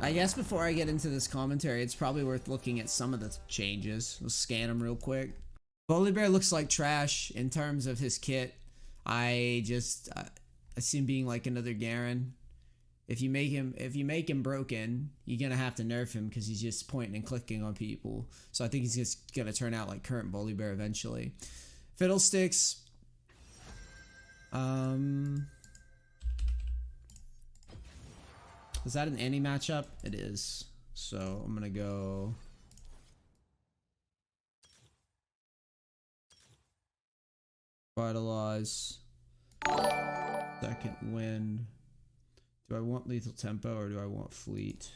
I guess before I get into this commentary, it's probably worth looking at some of the changes. Let's scan them real quick. Volibear looks like trash in terms of his kit. I see him being like another Garen. If you make him broken, you're gonna have to nerf him because he's just pointing and clicking on people. So I think he's just gonna turn out like current Volibear eventually. Fiddlesticks. Is that an any matchup? It is. So I'm gonna go. Vitalize. Second wind. Do I want lethal tempo or do I want fleet?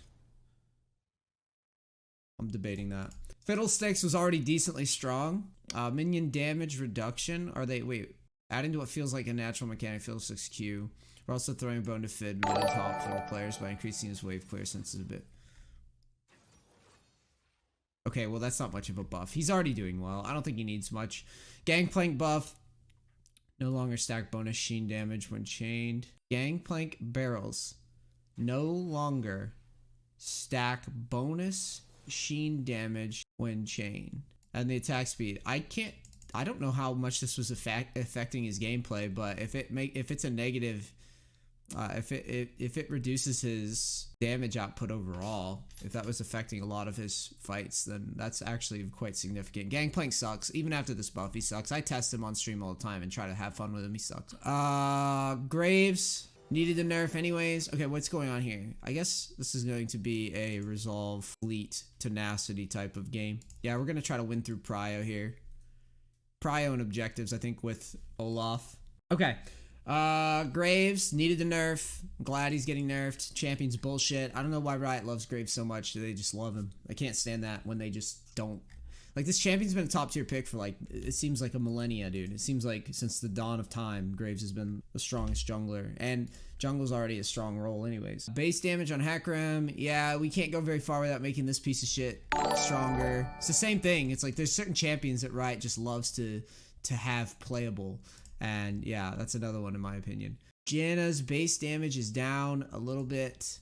I'm debating that. Fiddlesticks was already decently strong. Minion damage reduction. Are they, wait, adding to what feels like a natural mechanic, Fiddlesticks Q. We're also throwing a bone to Fid mid and top for the players by increasing his wave clear senses a bit. Okay, well that's not much of a buff. He's already doing well. I don't think he needs much. Gangplank buff. No longer stack bonus sheen damage when chained. Gangplank barrels. No longer stack bonus sheen damage when chained. And the attack speed. I don't know how much this was affecting his gameplay, but if it's a negative, if it reduces his damage output overall, if that was affecting a lot of his fights, then that's actually quite significant. Gangplank sucks. Even after this buff, he sucks. I test him on stream all the time and try to have fun with him. He sucks. Graves needed a nerf anyways. Okay, what's going on here? I guess this is going to be a resolve fleet tenacity type of game. Yeah, we're gonna try to win through Prio here. Prio and objectives, I think, with Olaf. Okay. Graves needed a nerf. I'm glad he's getting nerfed. Champion's bullshit. I don't know why Riot loves Graves so much. They just love him. I can't stand that when they just don't. Like, this champion's been a top tier pick for like, it seems like a millennia, dude. It seems like since the dawn of time, Graves has been the strongest jungler. And jungle's already a strong role anyways. Base damage on Hecarim. Yeah, we can't go very far without making this piece of shit stronger. It's the same thing. It's like there's certain champions that Riot just loves to have playable. And yeah, that's another one in my opinion. Janna's base damage is down a little bit,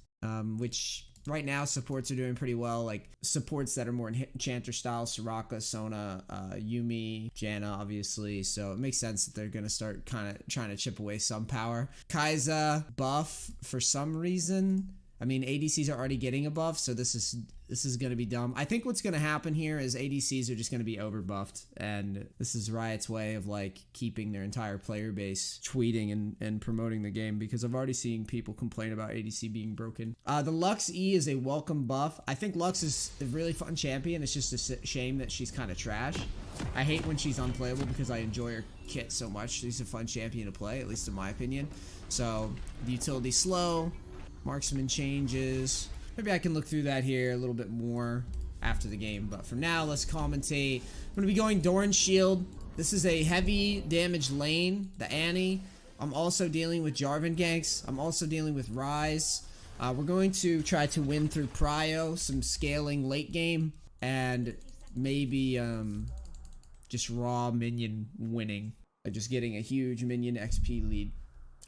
which right now supports are doing pretty well. Like supports that are more enchanter style, Soraka, Sona, Yumi, Janna, obviously. So it makes sense that they're gonna start kind of trying to chip away some power. Kai'Sa buff for some reason. I mean, ADCs are already getting a buff, so this is gonna be dumb. I think what's gonna happen here is ADCs are just gonna be overbuffed, and this is Riot's way of like keeping their entire player base tweeting and promoting the game, because I've already seen people complain about ADC being broken. The Lux E is a welcome buff. I think Lux is a really fun champion. It's just a shame that she's kind of trash. I hate when she's unplayable because I enjoy her kit so much. She's a fun champion to play, at least in my opinion. So the utility slow. Marksman changes. Maybe I can look through that here a little bit more after the game. But for now, let's commentate. I'm going to be going Doran Shield. This is a heavy damage lane, the Annie. I'm also dealing with Jarvan ganks. I'm also dealing with Ryze. We're going to try to win through Prio, some scaling late game, and maybe just raw minion winning. Like just getting a huge minion XP lead.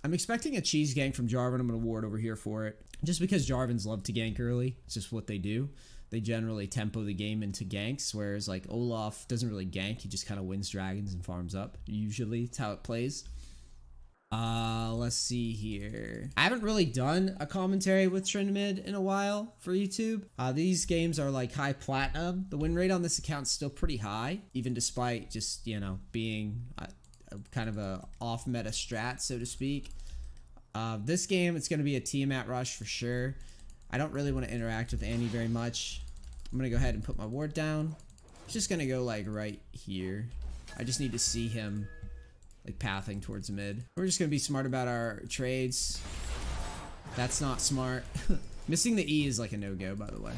I'm expecting a cheese gank from Jarvan. I'm going to ward over here for it. Just because Jarvans love to gank early. It's just what they do. They generally tempo the game into ganks, whereas like Olaf doesn't really gank. He just kind of wins dragons and farms up. Usually it's how it plays. Let's see here. I haven't really done a commentary with Tryndamere in a while for YouTube. These games are like high platinum. The win rate on this account is still pretty high, even despite just, you know, being kind of a off meta strat, so to speak. This game, it's going to be a Tiamat rush for sure. I don't really want to interact with Annie very much. I'm going to go ahead and put my ward down. It's just going to go like right here. I just need to see him like pathing towards mid. We're just going to be smart about our trades. That's not smart. Missing the E is like a no-go, by the way.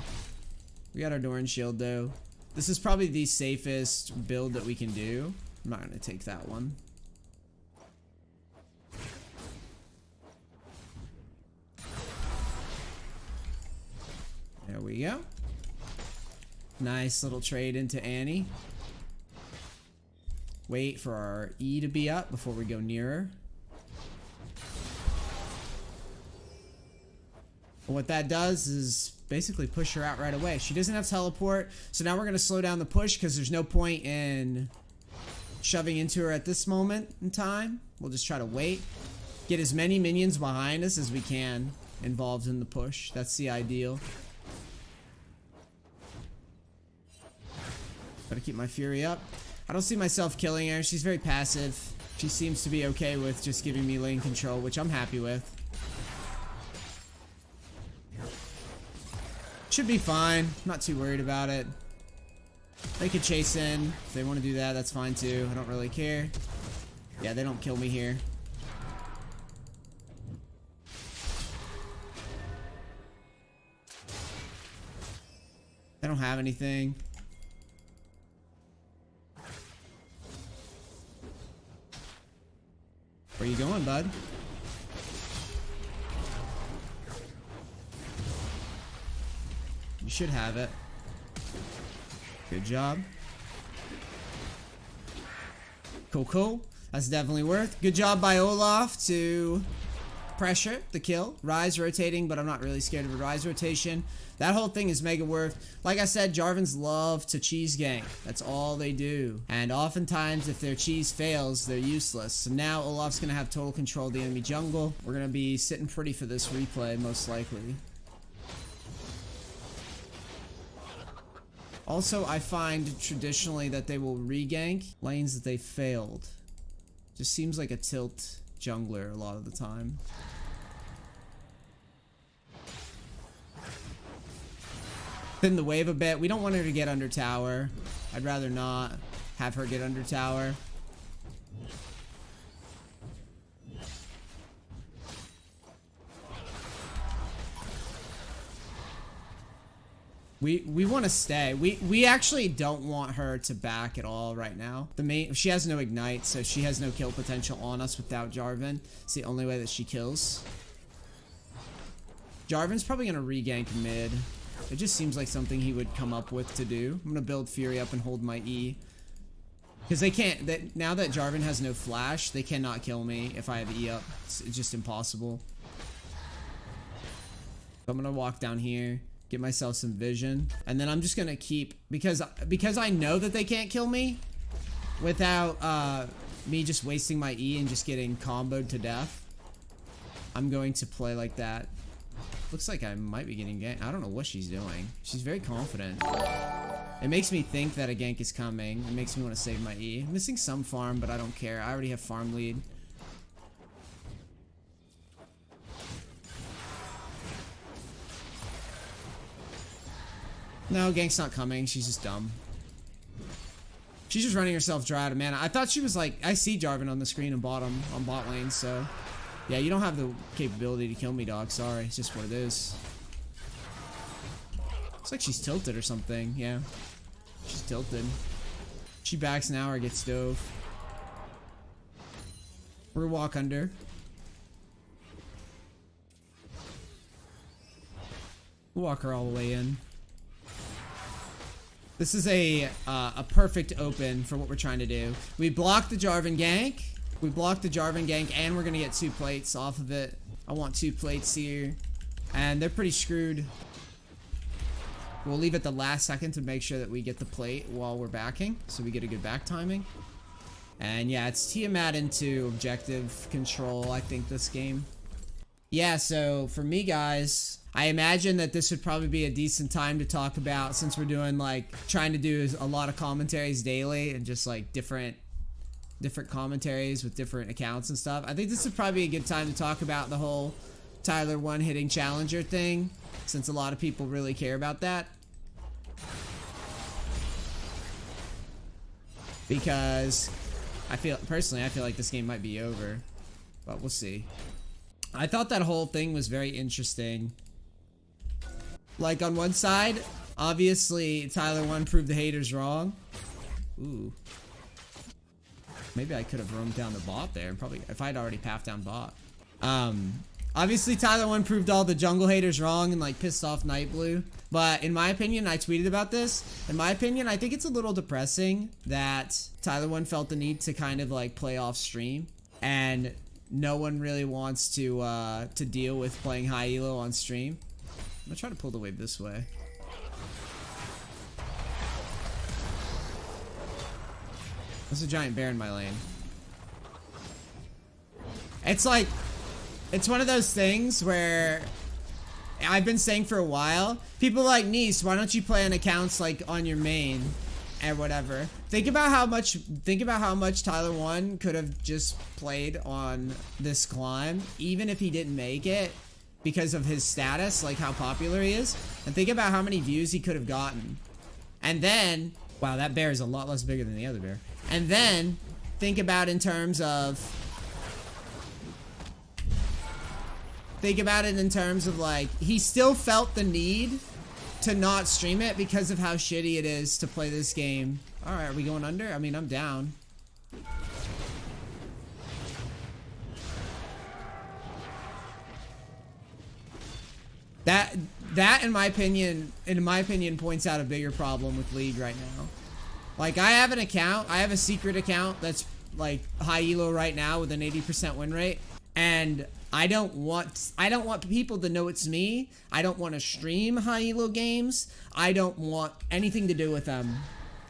We got our Doran Shield though. This is probably the safest build that we can do. I'm not going to take that one. There we go. Nice little trade into Annie. Wait for our E to be up before we go nearer. And what that does is basically push her out right away. She doesn't have teleport, so now we're going to slow down the push because there's no point in shoving into her at this moment in time. We'll just try to wait. Get as many minions behind us as we can involved in the push. That's the ideal. Gotta keep my fury up. I don't see myself killing her. She's very passive. She seems to be okay with just giving me lane control, which I'm happy with. Should be fine. Not too worried about it. They could chase in. If they want to do that, that's fine too. I don't really care. Yeah, they don't kill me here. They don't have anything. Where you going, bud? You should have it. Good job. Cool, cool. That's definitely worth. Good job by Olaf to pressure the kill. Rise rotating, but I'm not really scared of a rise rotation. That whole thing is mega worth. Like I said, Jarvans love to cheese gank. That's all they do. And oftentimes, if their cheese fails, they're useless. So now Olaf's going to have total control of the enemy jungle. We're going to be sitting pretty for this replay, most likely. Also, I find traditionally that they will re-gank lanes that they failed. Just seems like a tilt jungler a lot of the time. Thin the wave a bit. We don't want her to get under tower. I'd rather not have her get under tower. We want to stay. We actually don't want her to back at all right now. She has no ignite, so she has no kill potential on us without Jarvan. It's the only way that she kills. Jarvan's probably gonna re-gank mid. It just seems like something he would come up with to do. I'm gonna build Fury up and hold my E. Because they can't, now that Jarvan has no flash, they cannot kill me if I have E up. It's just impossible. So I'm gonna walk down here, get myself some vision, and then I'm just gonna keep, because I know that they can't kill me without me just wasting my E and just getting comboed to death. I'm going to play like that. Looks like I might be getting ganked. I don't know what she's doing. She's very confident. It makes me think that a gank is coming. It makes me want to save my E. I'm missing some farm, but I don't care. I already have farm lead. No, gank's not coming. She's just dumb. She's just running herself dry out of mana. I thought she was like, I see Jarvan on the screen and bottom on bot lane, so yeah, you don't have the capability to kill me, dog. Sorry, it's just what it is. Looks like she's tilted or something. Yeah, she's tilted. She backs now or gets dove. We're gonna walk under. We'll walk her all the way in. This is a perfect open for what we're trying to do. We blocked the Jarvan gank. We blocked the Jarvan gank, and we're gonna get 2 plates off of it. I want 2 plates here, and they're pretty screwed. We'll leave it the last second to make sure that we get the plate while we're backing, so we get a good back timing. And yeah, it's Tiamat into objective control, I think, this game. Yeah, so for me, guys, I imagine that this would probably be a decent time to talk about, since we're doing like trying to do a lot of commentaries daily and just like different commentaries with different accounts and stuff. I think this would probably be a good time to talk about the whole Tyler1 hitting Challenger thing, since a lot of people really care about that. Because personally I feel like this game might be over, but we'll see. I thought that whole thing was very interesting. Like, on one side, obviously Tyler1 proved the haters wrong. Ooh. Maybe I could have roamed down the bot there, and probably if I'd already pathed down bot. Obviously Tyler1 proved all the jungle haters wrong and like pissed off Nightblue. But in my opinion, I tweeted about this. In my opinion, I think it's a little depressing that Tyler1 felt the need to kind of like play off stream, and no one really wants to deal with playing high elo on stream. gonna try to pull the wave this way. There's a giant bear in my lane. It's like, it's one of those things where I've been saying for a while, people are like, NEACE, why don't you play on accounts like on your main and whatever. Think about how much Tyler1 could have just played on this climb, even if he didn't make it because of his status, like how popular he is. And think about how many views he could have gotten. And then, wow, that bear is a lot less bigger than the other bear. And then think about in terms of, like, he still felt the need to not stream it because of how shitty it is to play this game. All right, are we going under? I mean, I'm down. That in my opinion, points out a bigger problem with League right now. Like, I have an account, I have a secret account that's like high elo right now with an 80% win rate, and I don't want people to know it's me. I don't want to stream high elo games. I don't want anything to do with them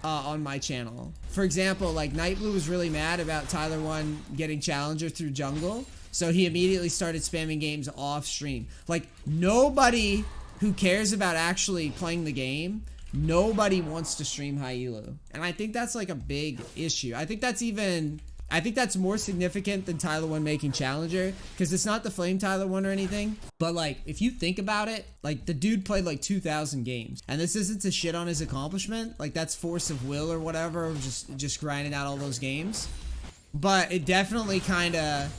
on my channel. For example, like Nightblue was really mad about Tyler1 getting Challenger through jungle, so he immediately started spamming games off stream. Like, nobody who cares about actually playing the game, nobody wants to stream high elo, and I think that's like a big issue. I think that's more significant than Tyler1 making Challenger, because it's not the Flame Tyler1 or anything. But like, if you think about it, like the dude played like 2,000 games, and this isn't to shit on his accomplishment. Like, that's force of will or whatever, just grinding out all those games. But it definitely kind of,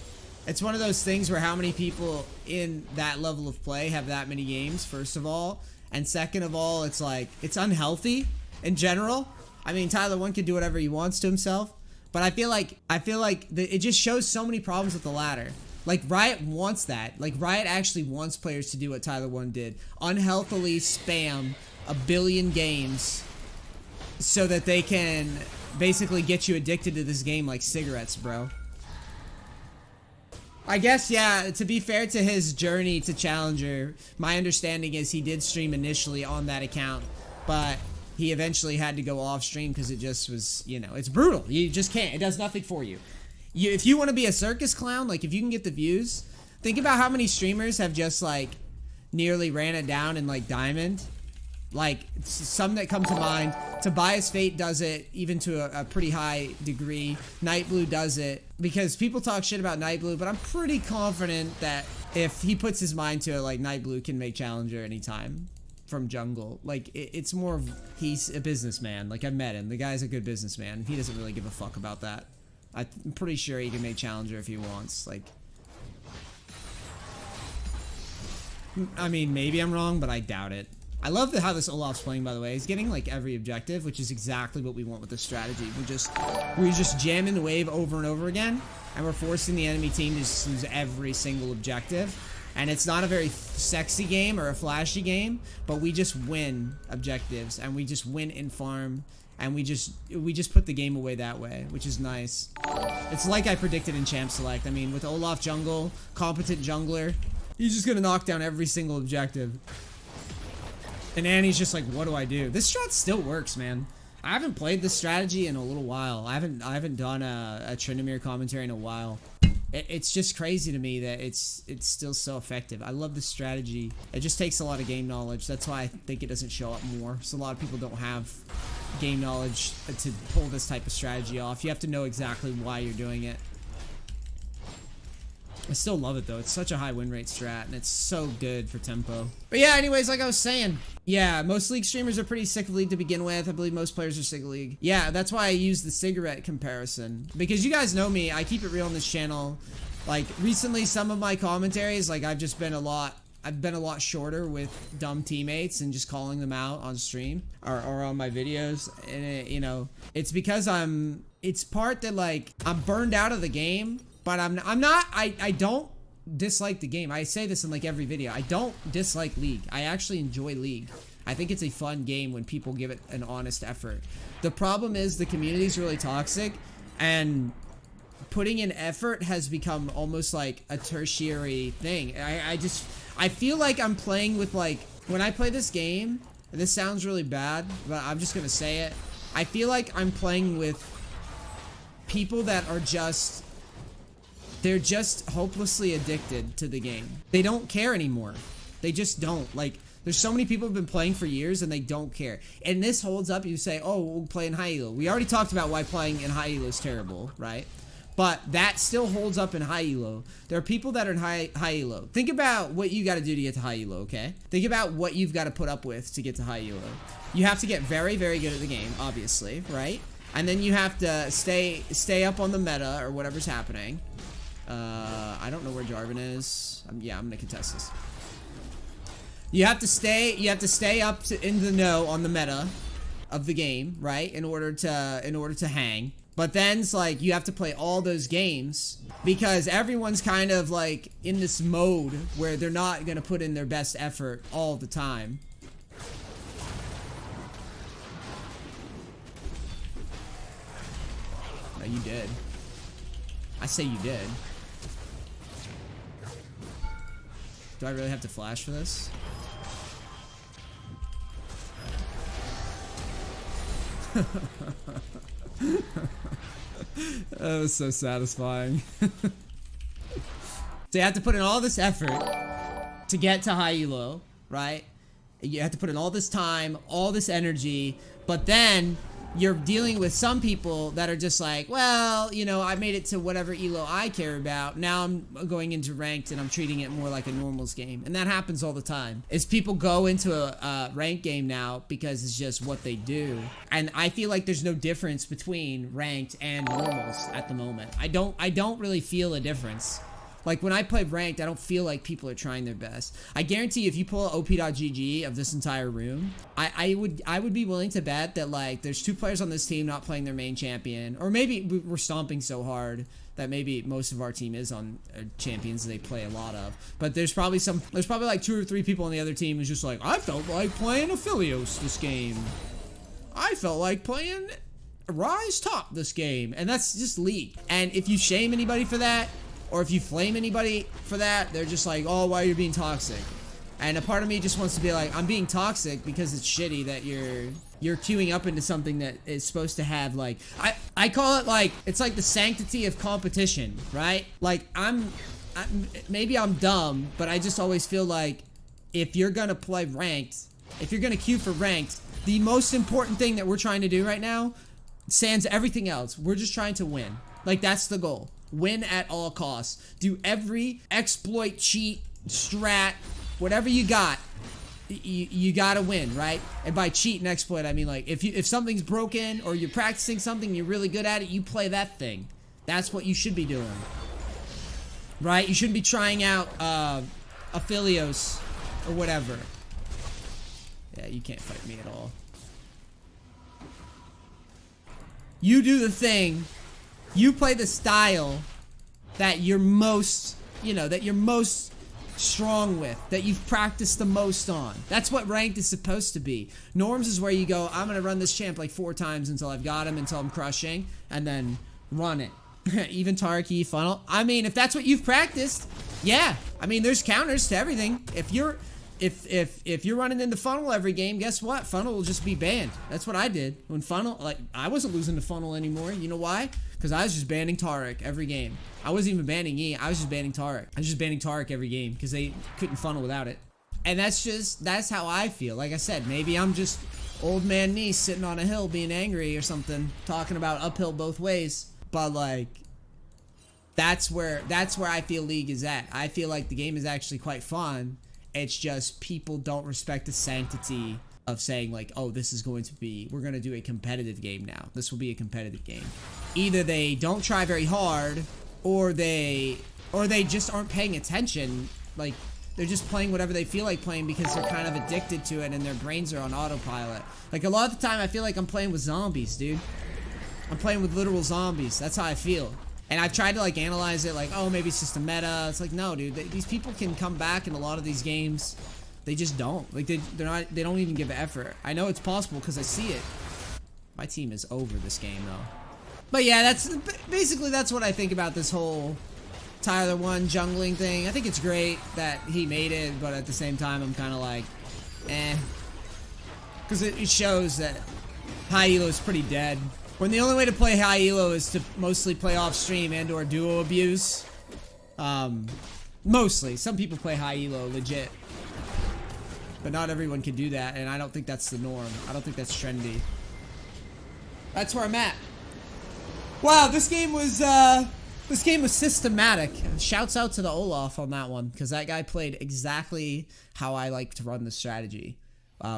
it's one of those things where how many people in that level of play have that many games, first of all, and second of all, it's like, it's unhealthy in general. I mean, Tyler1 can do whatever he wants to himself. But I feel like it just shows so many problems with the ladder. Like, Riot wants that. Like, Riot actually wants players to do what Tyler1 did. Unhealthily spam a billion games so that they can basically get you addicted to this game like cigarettes, bro. I guess, yeah, to be fair to his journey to Challenger, my understanding is he did stream initially on that account, but he eventually had to go off stream because it just was, you know, it's brutal. You just can't. It does nothing for you. If you want to be a circus clown, like if you can get the views, think about how many streamers have just like nearly ran it down in like Diamond. Like, some that come to mind, Tobias Fate does it even to a pretty high degree. Nightblue does it because people talk shit about Nightblue, but I'm pretty confident that if he puts his mind to it, like, Nightblue can make Challenger anytime from jungle. Like, it's more of, he's a businessman. Like, I've met him. The guy's a good businessman. He doesn't really give a fuck about that. I'm pretty sure he can make Challenger if he wants. Like, I mean, maybe I'm wrong, but I doubt it. I love how this Olaf's playing, by the way. He's getting like every objective, which is exactly what we want with this strategy. We're just jamming the wave over and over again, and we're forcing the enemy team to just lose every single objective. And it's not a very sexy game or a flashy game, but we just win objectives, and we just win in farm, and we just put the game away that way, which is nice. It's like I predicted in Champ Select. I mean, with Olaf jungle, competent jungler, he's just gonna knock down every single objective. And Annie's just like, what do I do? This strat still works, man. I haven't played this strategy in a little while. I haven't done a Tryndamere commentary in a while. It's just crazy to me that it's still so effective. I love this strategy. It just takes a lot of game knowledge. That's why I think it doesn't show up more. So a lot of people don't have game knowledge to pull this type of strategy off. You have to know exactly why you're doing it. I still love it though. It's such a high win rate strat, and it's so good for tempo. But yeah, anyways, like I was saying, yeah, most League streamers are pretty sick of League to begin with. I believe most players are sick of League. Yeah, that's why I use the cigarette comparison, because you guys know me. I keep it real on this channel. Like, recently, some of my commentaries, like, I've been a lot shorter with dumb teammates and just calling them out on stream or on my videos. And it, you know, it's because it's part that, like, I'm burned out of the game. But I don't dislike the game. I say this in like every video. I don't dislike League. I actually enjoy League. I think it's a fun game when people give it an honest effort. The problem is the community is really toxic, and putting in effort has become almost like a tertiary thing. I feel like I'm playing with like When I play this game, this sounds really bad, but I'm just gonna say it. I feel like I'm playing with people that are just, they're just hopelessly addicted to the game. They don't care anymore. They just don't. Like, there's so many people who've been playing for years and they don't care. And this holds up. You say, oh, we'll play in high elo. We already talked about why playing in high elo is terrible, right? But that still holds up in high elo. There are people that are in high elo. Think about what you got to do to get to high elo, okay? Think about what you've got to put up with to get to high elo. You have to get very, very good at the game, obviously, right? And then you have to stay up on the meta or whatever's happening. I don't know where Jarvan is. Yeah, I'm gonna contest this. You have to stay up in the know on the meta of the game, right? In order to hang. But then it's like you have to play all those games because everyone's kind of like in this mode where they're not gonna put in their best effort all the time. No, you did. I say you did. Do I really have to flash for this? That was so satisfying. So you have to put in all this effort to get to high elo, right? You have to put in all this time, all this energy, but then you're dealing with some people that are just like, well, you know, I made it to whatever elo I care about. Now I'm going into ranked and I'm treating it more like a normals game. And that happens all the time. Is people go into a ranked game now because it's just what they do. And I feel like there's no difference between ranked and normals at the moment. I don't really feel a difference. Like, when I play ranked, I don't feel like people are trying their best. I guarantee if you pull op.gg of this entire room, I would be willing to bet that, like, there's 2 players on this team not playing their main champion. Or maybe we're stomping so hard that maybe most of our team is on champions they play a lot of. But there's probably like 2 or 3 people on the other team who's just like, I felt like playing Aphelios this game. I felt like playing Rise Top this game. And that's just League. And if you shame anybody for that, or if you flame anybody for that, they're just like, oh, why are you being toxic? And a part of me just wants to be like, I'm being toxic because it's shitty that you're queuing up into something that is supposed to have, like, I call it, like, it's like the sanctity of competition, right? Like, maybe I'm dumb, but I just always feel like if you're gonna play ranked, if you're gonna queue for ranked, the most important thing that we're trying to do right now sans everything else. We're just trying to win. Like, that's the goal. Win at all costs. Do every exploit, cheat, strat, whatever you got. You gotta win, right? And by cheat and exploit, I mean, like, if something's broken or you're practicing something, you're really good at it, you play that thing. That's what you should be doing, right? You shouldn't be trying out Aphelios or whatever. Yeah, you can't fight me at all. You do the thing. You play the style that you're most, you know, that you're most strong with, that you've practiced the most on. That's what ranked is supposed to be. Norms is where you go, I'm gonna run this champ like 4 times until I've got him, until I'm crushing, and then run it. Even Tarky, funnel. I mean, if that's what you've practiced, yeah. I mean, there's counters to everything. If you're running into funnel every game, guess what? Funnel will just be banned. That's what I did. When funnel, like, I wasn't losing to funnel anymore. You know why? Because I was just banning Taric every game. I wasn't even banning E. I was just banning Taric. I was just banning Taric every game because they couldn't funnel without it. And that's how I feel. Like I said, maybe I'm just old man NEACE sitting on a hill being angry or something, talking about uphill both ways. But, like, that's where I feel League is at. I feel like the game is actually quite fun. It's just people don't respect the sanctity of saying, like, oh, this is going to be, we're going to do a competitive game now. This will be a competitive game. Either they don't try very hard, or they just aren't paying attention. Like, they're just playing whatever they feel like playing because they're kind of addicted to it and their brains are on autopilot. Like, a lot of the time I feel like I'm playing with zombies, dude. I'm playing with literal zombies. That's how I feel. And I've tried to, like, analyze it, like, oh, maybe it's just a meta. It's like, no, dude, these people can come back in a lot of these games. They just don't. Like, they don't even give effort. I know it's possible because I see it. My team is over this game, though. But yeah, basically that's what I think about this whole Tyler1 jungling thing. I think it's great that he made it, but at the same time, I'm kind of like, Because it shows that high elo is pretty dead. When the only way to play high elo is to mostly play off stream and or duo abuse. Mostly. Some people play high elo legit. But not everyone can do that, and I don't think that's the norm. I don't think that's trendy. That's where I'm at. Wow, this game was systematic. Shouts out to the Olaf on that one, because that guy played exactly how I like to run the strategy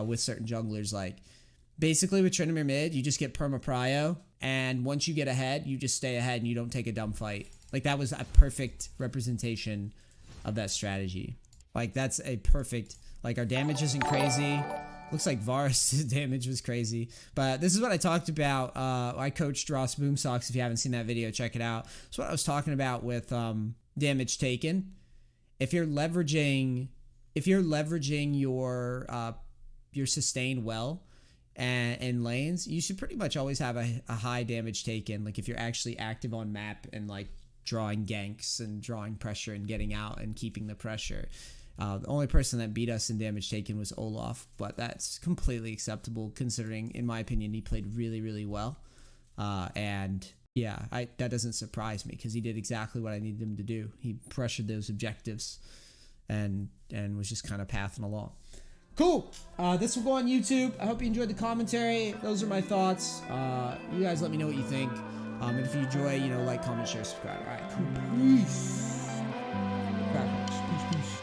with certain junglers. Like, basically with Tryndamere mid, you just get perma prio, and once you get ahead, you just stay ahead and you don't take a dumb fight. Like, that was a perfect representation of that strategy. Like, that's a perfect... Like, our damage isn't crazy. Looks like Varus' damage was crazy. But this is what I talked about. I coached Ross Boomsocks. If you haven't seen that video, check it out. That's what I was talking about with damage taken. If you're leveraging your sustain well and in lanes, you should pretty much always have a high damage taken. Like, if you're actually active on map and like drawing ganks and drawing pressure and getting out and keeping the pressure. The only person that beat us in damage taken was Olaf, but that's completely acceptable considering, in my opinion, he played really, really well. And yeah, that doesn't surprise me because he did exactly what I needed him to do. He pressured those objectives and was just kind of pathing along. Cool. This will go on YouTube. I hope you enjoyed the commentary. Those are my thoughts. You guys let me know what you think. And if you enjoy, like, comment, share, subscribe. All right, cool. Peace. Peace, peace.